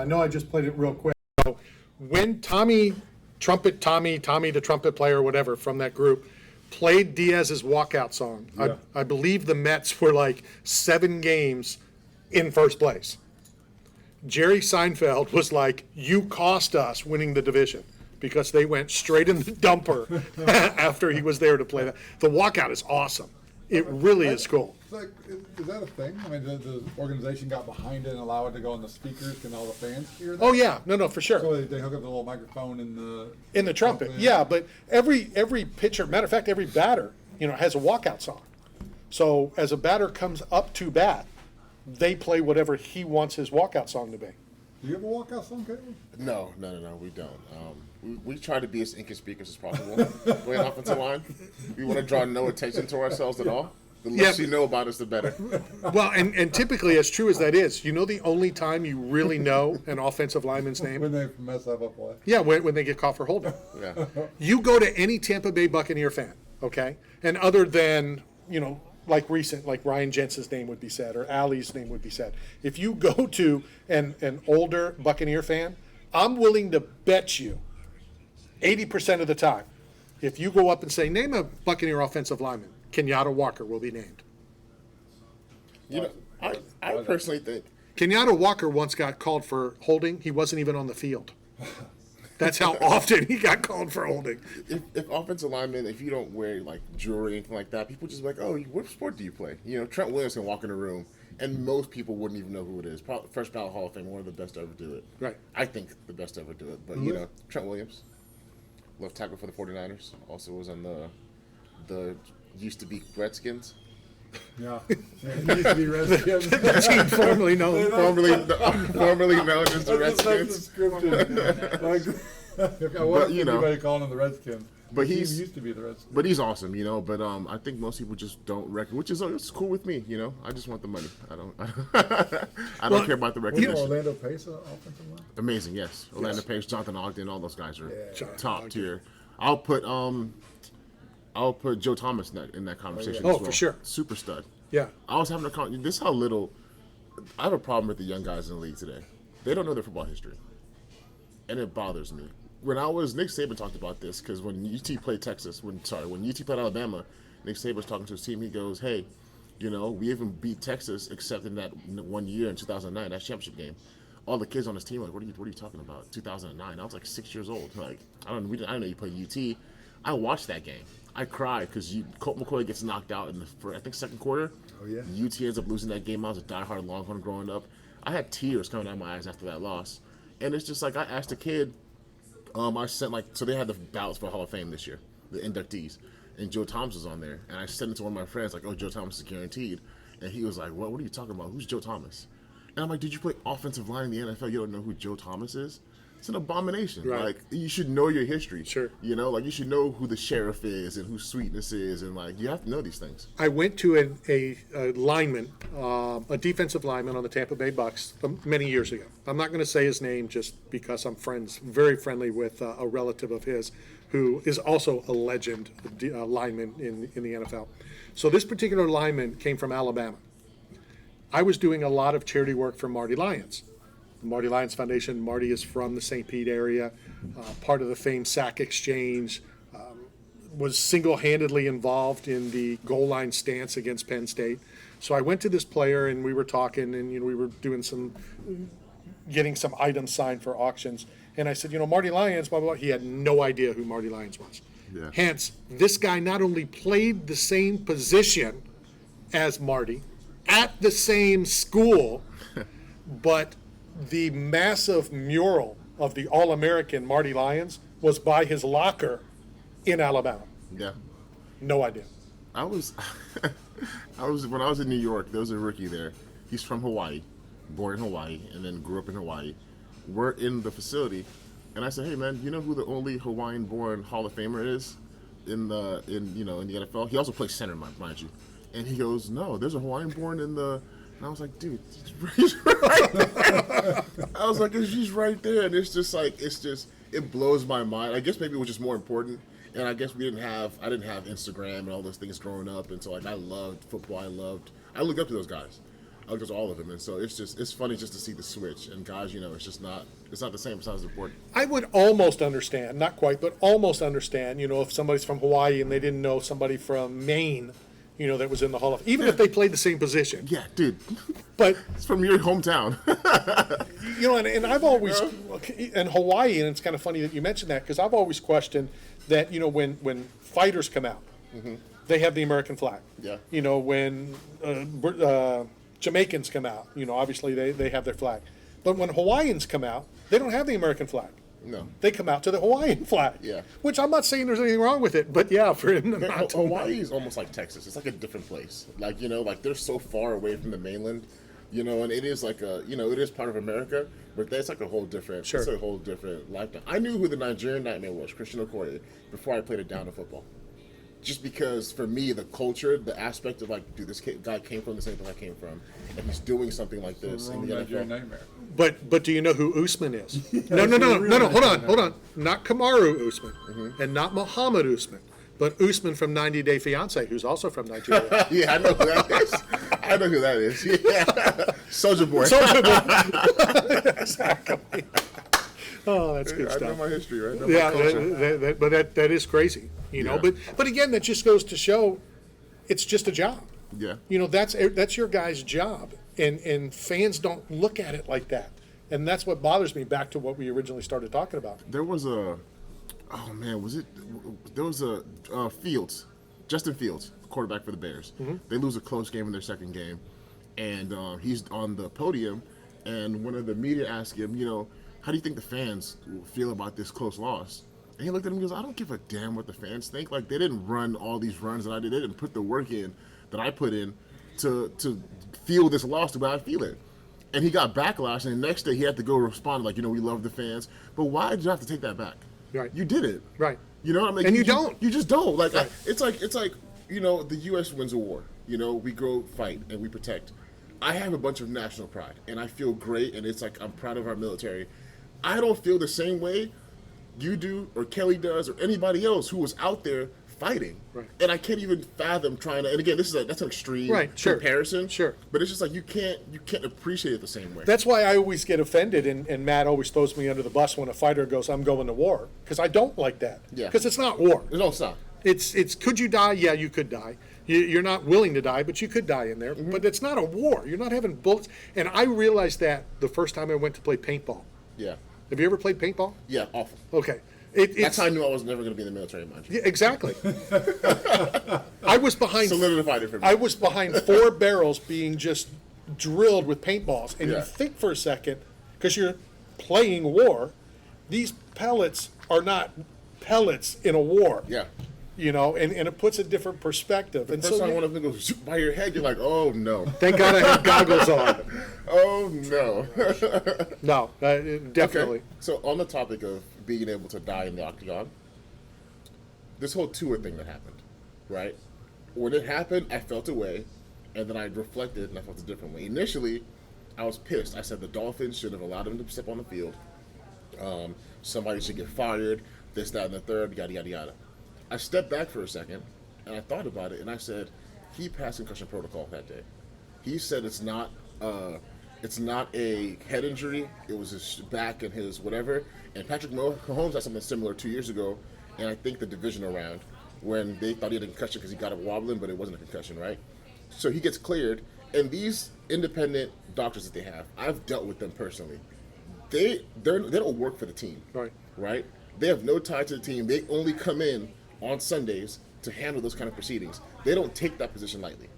I know I just played it real quick. So when Tommy the trumpet player, whatever, from that group, played Diaz's walkout song, Yeah. I believe the Mets were like 7 games in first place. Jerry Seinfeld was like, "You cost us winning the division," because they went straight in the dumper after he was there to play that. The walkout is awesome. It really is cool. Like, is that a thing? I mean, the organization got behind it and allowed it to go on the speakers. Can all the fans hear that? Oh yeah, no, for sure. So they hook up the little microphone in the Trumpet, yeah. But every pitcher, matter of fact, every batter, has a walkout song. So as a batter comes up to bat, they play whatever he wants his walkout song to be. Do you have a walkout song, Caitlin? No, we don't. We try to be as inconspicuous as possible playing offensive line. We want to draw no attention to ourselves at all. The less you know about us, the better. Well, and typically, as true as that is, the only time you really know an offensive lineman's name? When they mess up a play. Yeah, when they get caught for holding. Yeah. You go to any Tampa Bay Buccaneer fan, okay? And other than, like Ryan Jensen's name would be said, or Allie's name would be said. If you go to an older Buccaneer fan, I'm willing to bet you 80% of the time, if you go up and say, name a Buccaneer offensive lineman, Kenyatta Walker will be named. I personally think Kenyatta Walker once got called for holding. He wasn't even on the field. That's how often he got called for holding. if offensive linemen, if you don't wear like jewelry or anything like that, people just be like, oh, what sport do you play? Trent Williams can walk in a room, and most people wouldn't even know who it is. Probably first ballot Hall of Fame, one of the best to ever do it. Right. I think the best to ever do it. But, Trent Williams, left tackle for the 49ers, also was on the used-to-be Redskins. Yeah. He used to be Redskins. The team formerly known. formerly known as the Redskins. But anybody calling him the Redskins. But he he's used to be the Redskins. But he's awesome, But I think most people just don't reckon, which is it's cool with me, I just want the money. I don't care about the recognition. Orlando Pace, offensive line. Amazing, yes. Orlando Pace, Jonathan Ogden, all those guys are top tier. I'll put Joe Thomas in that conversation. Oh, as well. For sure. Super stud. Yeah. I was having this is how little. I have a problem with the young guys in the league today. They don't know their football history, and it bothers me. Nick Saban talked about this because when UT played when UT played Alabama, Nick Saban was talking to his team. He goes, "Hey, we even beat Texas except in that 1 year in 2009, that championship game." All the kids on his team were like, what are you talking about? 2009. I was like 6 years old. Like I don't know you played UT. I watched that game. I cried because Colt McCoy gets knocked out in the second quarter. Oh yeah. UT ends up losing that game. I was a diehard Longhorn growing up. I had tears coming out of my eyes after that loss, and it's just like I asked a kid. I sent so they had the ballots for Hall of Fame this year, the inductees, and Joe Thomas was on there, and I sent it to one of my friends like, "Oh, Joe Thomas is guaranteed," and he was like, "What are you talking about? Who's Joe Thomas?" And I'm like, "Did you play offensive line in the NFL? You don't know who Joe Thomas is?" It's an abomination. Right. Like, you should know your history. Sure. You should know who the sheriff is and who Sweetness is, and you have to know these things. I went to a lineman, a defensive lineman on the Tampa Bay Bucks many years ago. I'm not going to say his name just because I'm very friendly with a relative of his who is also a legend lineman in the NFL. So this particular lineman came from Alabama. I was doing a lot of charity work for Marty Lyons. The Marty Lyons Foundation. Marty is from the St. Pete area, part of the famed sack exchange, was single-handedly involved in the goal line stance against Penn State. So I went to this player and we were talking and we were doing getting some items signed for auctions. And I said, Marty Lyons, blah, blah, blah. He had no idea who Marty Lyons was. Yeah. Hence, this guy not only played the same position as Marty at the same school, but the massive mural of the All-American Marty Lyons was by his locker in Alabama. Yeah. No idea. I was when I was in New York, there was a rookie there. He's from Hawaii, born in Hawaii, and then grew up in Hawaii. We're in the facility, and I said, "Hey man, you know who the only Hawaiian-born Hall of Famer is in the NFL? He also plays center, mind you." And he goes, "No, there's a Hawaiian-born in the." And I was like, "Dude, he's right there." I was like, "He's right there," and it's just it blows my mind. I guess maybe it was just more important. And I guess I didn't have Instagram and all those things growing up, and so I loved football. I looked up to those guys. just all of them. And so it's funny just to see the switch. And guys, it's not the same besides the board. I would almost understand, not quite, but almost understand, if somebody's from Hawaii and they didn't know somebody from Maine, that was in the Hall of, even if they played the same position. Yeah, dude. But It's from your hometown. and I've always, and Hawaii, and it's kind of funny that you mentioned that, because I've always questioned that, when fighters come out, they have the American flag. Yeah. When Jamaicans come out, obviously they have their flag. But when Hawaiians come out, they don't have the American flag. No. They come out to the Hawaiian flag. Yeah. Which I'm not saying there's anything wrong with it, but yeah, for him to not to Hawaii is almost like Texas. It's like a different place. Like, they're so far away from the mainland, and it is like it is part of America, but that's like a whole different, Sure. it's a whole different lifetime. I knew who the Nigerian Nightmare was, Christian Okoye, before I played it down to football. Just because for me, the culture, the aspect of like, dude, this guy came from the same place I came from, and he's doing something like this in the Nigerian NFL. nightmare. But do you know who Usman is? No. Hold on. Not Kamaru Usman, and not Muhammad Usman, but Usman from 90 Day Fiancé, who's also from Nigeria. Yeah, I know who that is. I know who that is. Yeah, Soldier Boy. Exactly. Oh, that's good I know stuff. my history, right? I know Yeah, my culture. but that is crazy, Yeah. But again, that just goes to show, it's just a job. Yeah. That's your guy's job, and fans don't look at it like that, and that's what bothers me. Back to what we originally started talking about. There was a, Fields, Justin Fields, quarterback for the Bears. They lose a close game in their second game, and he's on the podium, and one of the media asked him, how do you think the fans feel about this close loss? And he looked at him and goes, I don't give a damn what the fans think. Like, they didn't run all these runs that I did. They didn't put the work in that I put in to feel this loss the way I feel it. And he got backlash, and the next day he had to go respond like, we love the fans. But why did you have to take that back? Right. You did it. Right. You know what I mean? And you don't. You just don't. Like, Right. it's like the U.S. wins a war. We go fight and we protect. I have a bunch of national pride, and I feel great, and it's like I'm proud of our military. I don't feel the same way you do, or Kelly does, or anybody else who was out there fighting. Right. And I can't even fathom trying to. And again, that's an extreme Right, sure, comparison. sure. But it's just like you can't appreciate it the same way. That's why I always get offended, and Matt always throws me under the bus when a fighter goes, "I'm going to war," because I don't like that. Yeah. Because it's not war. No, stop. It's could you die? Yeah, you could die. You're not willing to die, but you could die in there. But it's not a war. You're not having bullets. And I realized that the first time I went to play paintball. Yeah. Have you ever played paintball? Yeah, awful. Okay. That's how I knew I was never going to be in the military, mind you. Yeah, exactly. I was behind. Solidified it for me. I was behind 4 barrels being just drilled with paintballs, and Yeah. you think for a second, because you're playing war, these pellets are not pellets in a war. Yeah. And it puts a different perspective. And First so time one of them goes shoot by your head, you're like, oh no. thank God I have goggles on. Oh no. No, definitely. Okay. So on the topic of being able to die in the octagon, this whole tour thing that happened, right? When it happened, I felt a way, and then I reflected and I felt a different way. Initially, I was pissed. I said the Dolphins should have allowed him to step on the field. Somebody should get fired, this, that, and the third, yada, yada, yada. I stepped back for a second, and I thought about it, and I said, he passed concussion protocol that day. He said it's not a head injury. It was his back and his whatever. And Patrick Mahomes had something similar 2 years ago, and I think the divisional round, when they thought he had a concussion because he got it wobbling, but it wasn't a concussion, right? So he gets cleared, and these independent doctors that they have, I've dealt with them personally. They don't work for the team, right? They have no tie to the team. They only come in on Sundays to handle those kind of proceedings. They don't take that position lightly,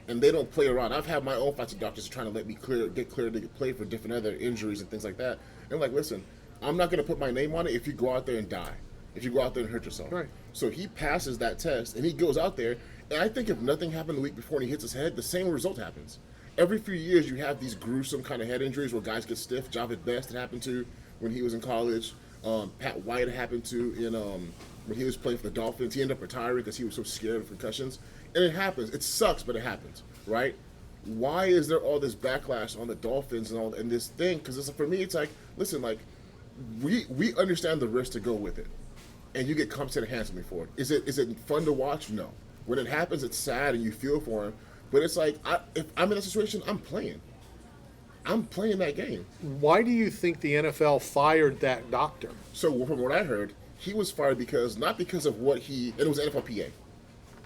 and they don't play around. I've had my own fancy doctors trying to let me get cleared to play for different other injuries and things like that. And I'm like, listen, I'm not going to put my name on it if you go out there and die, if you go out there and hurt yourself. Right. So he passes that test, and he goes out there, and I think if nothing happened the week before and he hits his head, the same result happens. Every few years you have these gruesome kind of head injuries where guys get stiff. Javid Best, it happened to when he was in college. Pat White, it happened to when he was playing for the Dolphins. He ended up retiring because he was so scared of concussions. And it happens. It sucks, but it happens, right? Why is there all this backlash on the Dolphins and this thing? Because for me, it's like, listen, like we understand the risk to go with it, and you get compensated handsomely for it. Is it fun to watch? No. When it happens, it's sad and you feel for him. But it's like, if I'm in that situation, I'm playing. I'm playing that game. Why do you think the NFL fired that doctor? So from what I heard, he was fired not because of what and it was NFLPA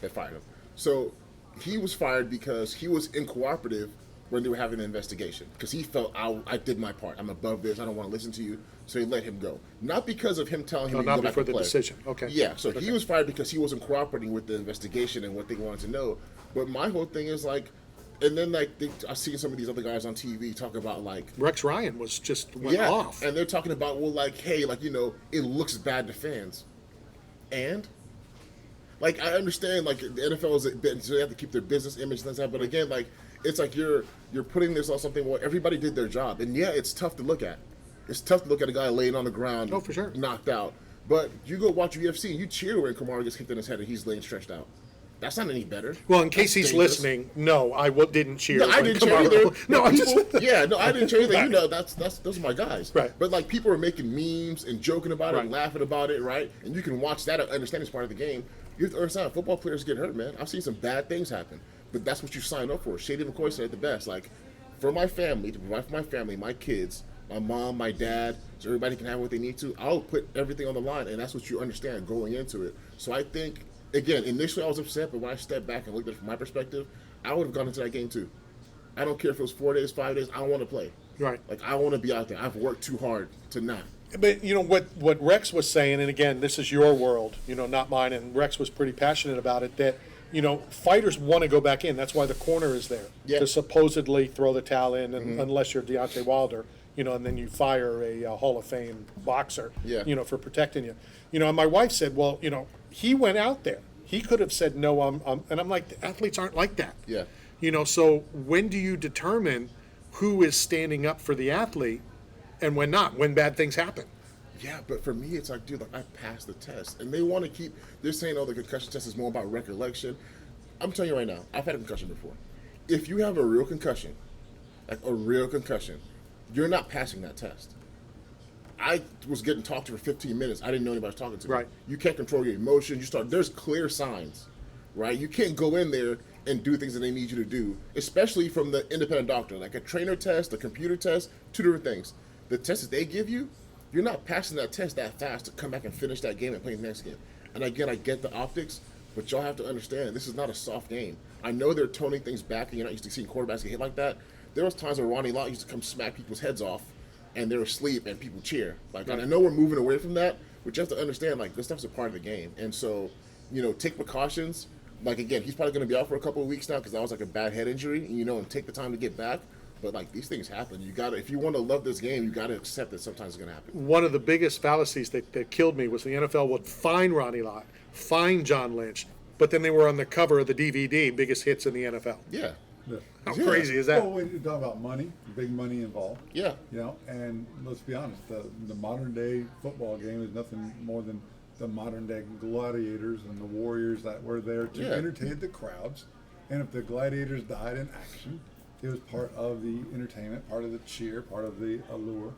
that fired him. So he was fired because he was incooperative when they were having an investigation. Because he felt, I did my part. I'm above this. I don't want to listen to you. So he let him go. Not because of him telling him to not go back before and the play. decision. Okay. Yeah, so he was fired because he wasn't cooperating with the investigation and what they wanted to know. But my whole thing is like, and then like I've seen some of these other guys on TV talk about like Rex Ryan went off. and they're talking about, well, like, hey, like, you know, it looks bad to fans, and like I understand like the NFL is a bit, so they have to keep their business image and things like that. But again, like it's like you're putting this on something where everybody did their job, and yeah, it's tough to look at. It's tough to look at a guy laying on the ground, Oh, for sure. knocked out. But you go watch UFC, and you cheer when Kamara gets kicked in his head and he's laying stretched out. That's not any better. Well, in case That's he's dangerous. listening, no, I didn't cheer. No, I when didn't cheer Kamara- either. No, I'm people, just yeah, no, I didn't cheer either. You know, that's those are my guys. Right. But like people are making memes and joking about it and Right. laughing about it, right? And you can watch that and understand it's part of the game. You have to understand football players get hurt, man. I've seen some bad things happen. But that's what you sign up for. Shady McCoy said it the best. Like, for my family, to provide for my family, my kids, my mom, my dad, so everybody can have what they need to, I'll put everything on the line, and that's what you understand going into it. So I think, again, initially I was upset, but when I stepped back and looked at it from my perspective, I would have gone into that game too. I don't care if it was 4 days, 5 days, I want to play. Right. Like, I want to be out there. I've worked too hard to not. But you know what Rex was saying, and again, this is your world, you know, not mine. And Rex was pretty passionate about it. That you know, fighters want to go back in. That's why the corner is there Yeah. to supposedly throw the towel in, and unless you're Deontay Wilder, you know, and then you fire a Hall of Fame boxer, Yeah. you know, for protecting you. You know, and my wife said, well, you know, he went out there. He could have said no. And I'm like, the athletes aren't like that. Yeah. You know, so when do you determine who is standing up for the athlete and when not? When bad things happen. Yeah, but for me, it's like, dude, like I passed the test, and they want to keep. They're saying, oh, the concussion test is more about recollection. I'm telling you right now, I've had a concussion before. If you have a real concussion, like a real concussion, you're not passing that test. I was getting talked to for 15 minutes. I didn't know anybody was talking to me. Right. You can't control your emotions. There's clear signs, right? You can't go in there and do things that they need you to do, especially from the independent doctor. Like a trainer test, a computer test, two different things. The tests that they give you, you're not passing that test that fast to come back and finish that game and play the next game. And again, I get the optics, but y'all have to understand, this is not a soft game. I know they're toning things back, and you're not used to seeing quarterbacks get hit like that. There was times where Ronnie Lott used to come smack people's heads off, and they're asleep, and people cheer. Like, and I know we're moving away from that, but you have to understand, like, this stuff's a part of the game. And so, you know, take precautions. Like, again, he's probably going to be out for a couple of weeks now because that was like a bad head injury, and, you know, and take the time to get back. But like these things happen. You gotta, if you want to love this game, you gotta accept that sometimes it's gonna happen. One of the biggest fallacies that killed me was the NFL would fine Ronnie Lott, fine John Lynch, but then they were on the cover of the DVD, biggest hits in the NFL. Yeah. Yeah. How Yeah. crazy is that? Well, when you talk about money, big money involved. Yeah. You know, and let's be honest, the modern day football game is nothing more than the modern day gladiators and the warriors that were there to Yeah. entertain the crowds. And if the gladiators died in action, it was part of the entertainment, part of the cheer, part of the allure,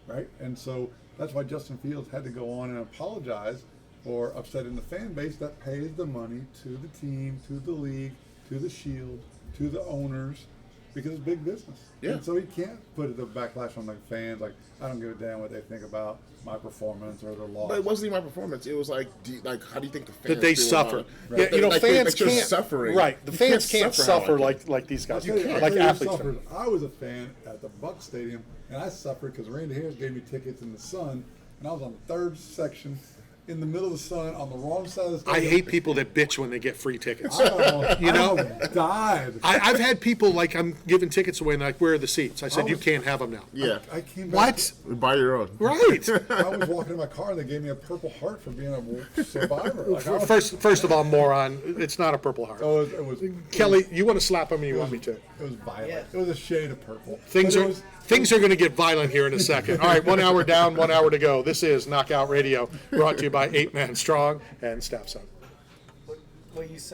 right? And so that's why Justin Fields had to go on and apologize for upsetting the fan base that pays the money to the team, to the league, to the shield, to the owners, because it's big business. Yeah. And so he can't put the backlash on the fans, like, I don't give a damn what they think about my performance or the loss. But it wasn't even my performance. It was like, how do you think the fans That they feel suffer. about it? Yeah, you know, Like, fans you're can't. suffering. Right, the You fans can't suffer that. like these guys. I'll tell you, Like who athletes. suffered. I was a fan at the Buck Stadium, and I suffered because Randy Harris gave me tickets in the sun, and I was on the third section in the middle of the sun on the wrong side of the I stadium. hate people that bitch when they get free tickets. You know? died. I've had people like, I'm giving tickets away and like, where are the seats? I said, you can't have them now. Yeah. I came back. What? Buy your own. Right. I was walking in my car and they gave me a Purple Heart for being a survivor. Like, I was, First of all, moron, it's not a Purple Heart. so it was Kelly, you want to slap him or you want me to? It was violent. Yeah. It was a shade of purple. Things But it are was- things are going to get violent here in a second. All right, 1 hour down, 1 hour to go. This is Knockout Radio, brought to you by 8 Man Strong and Staff Son. What you said.